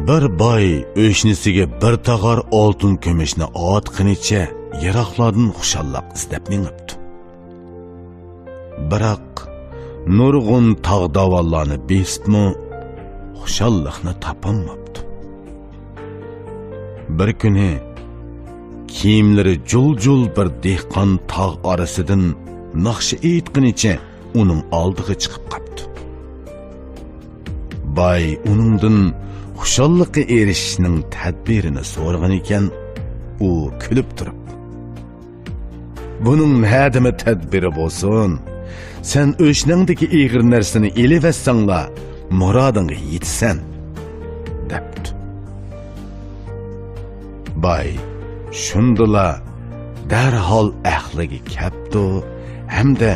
Bir boy o'shnisiga bir tag'or oltin kumushni otqinicha yiroqlardan xushalliq istab minibdi. Biroq nurg'un tog' davollarni besibmi xushalliqni topolmabdi. Bir kuni kiyimlari jul-jul bir dehqon tog' orasidan naqshi aytqinicha uning oldiga chiqib qapti. Boy uningdan xushalliqqa erishishning tadbirini so'ragan ekan, u kulib turib: "Buning nima tadbiri bo'lsin? Sen o'shningdagi ig'ir narsani elivetsangla murodingga yetsan," debdi. Boy shundala darhol ahliga kapdi hamda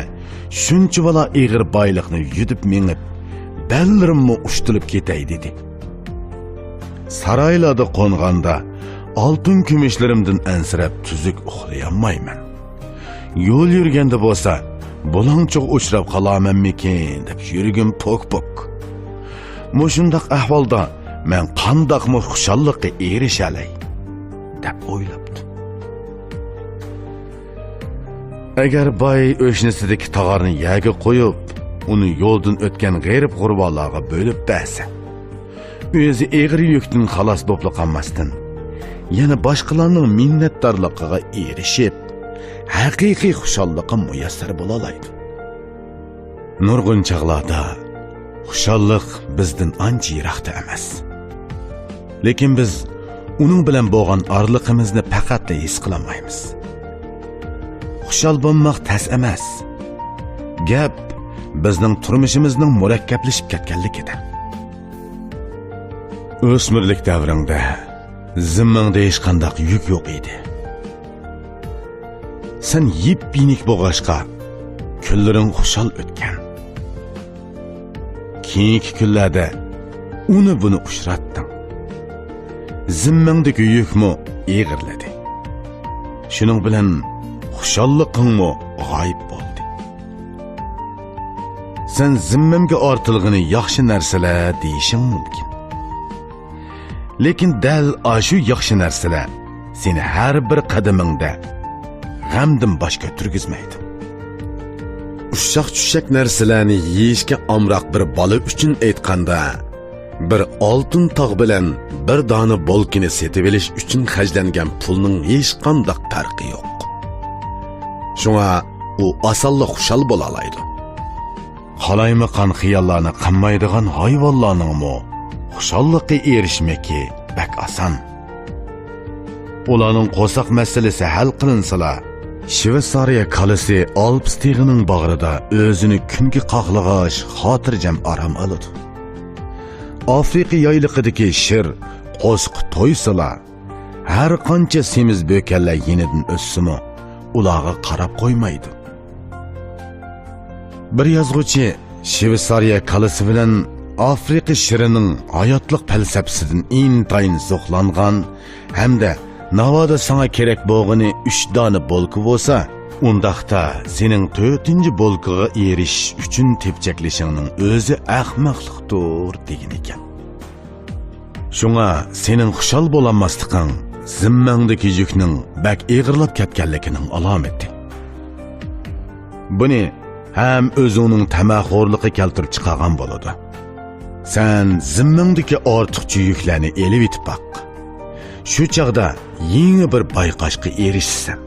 shuncha bola ig'ir boyliqni yutib minib, ballarimni ushtilib ketay dedi. Saraylarda qo'nganda oltin kumushlarimdan ansirab tuzuk uxlayolmayman. Yo'l yurganda bo'lsa, bulonchiq uchrab qolamanmikin deb yurgim pok-pok. Mushundaq ahvolda men qandoqmi xushalliqqa erishalay deb o'ylabdi. Agar boy o'shnisidagi tog'orni yaga qo'yib, uni yo'ldan o'tgan g'arib g'urbalarga bo'lib bersa, o'zi egri yukdan xalos bo'lib qolmasdan, yana boshqalarning minnatdorligiga erishib, haqiqiy xushalliqqa muyassar bo'la oladi. Nurg'un chaqlarda xushalliq bizdan ancha yiroqda emas. Lekin biz uning bilan bo'lgan orliqimizni faqat his qilmaymiz. Xushal bo'lmoq tas emas. Gap bizning turmushimizning murakkablashib ketganligida. O'smirlik davringda zimmangda hech qanday yuk yo'q edi. Sen yip-binik bo'lg'ashqa kunlaring xushal o'tgan. Keyingi kunlarda uni buni uchratding. Zimmangdagi yukmi eg'irladi. Shuning bilan xushalliqingmi g'oyib bo'ldi. Sen zimmamga ortilg'ini yaxshi narsalar deyishing mumkin. Lekin dal ashu yaxshi narsalar seni har bir qadamingda g'amdan boshqa turgizmaydi. Ushshaq-tushshaq narsalarni yeyishga omroq bir bola uchun aytganda, bir oltin tog' bilan bir dona bolkini setib olish uchun xarjlangan pulning hech qanday farqi yo'q. Shunga u osonla xushal bo'la oladi. Qalaymaqan xiyollarni qilmaydigan hayvonlarningmi xushalliqqa erishmaki bak oson. Ularning qo'saq masalasi hal qilinsalar, Shveysariya kalisi Alps tig'ining bag'rida o'zini kunga qoqlag'ash xotirjam aram oladi. Afrika yayliqidagi shir qo'sq to'ysalar, har qancha semiz bo'kanlar yenidan o'ssimi, ularga qarab qo'ymaydi. Bir yozuvchi Shveysariya kalisi bilan Afrika shirining hayotlik falsafasidan intayin zo'qlangan hamda navoda sana kerak bo'lgani 3 dona bolka bo'lsa, undaqda sening 4-chi bolkaga erishish uchun tepchaklishingning o'zi ahmoqlikdir degan ekan. Shunga sening xushal bo'lanmasliging zimmangdagi yukning bak eg'irlab ketganligining alomati. Buni ham o'zining tamaxo'rligi keltirib chiqargan bo'ladi. Sen zimmangdagi ortiqcha yuklarni elib yetib baq. Shu chaqda yangi bir bayqashga erishsan.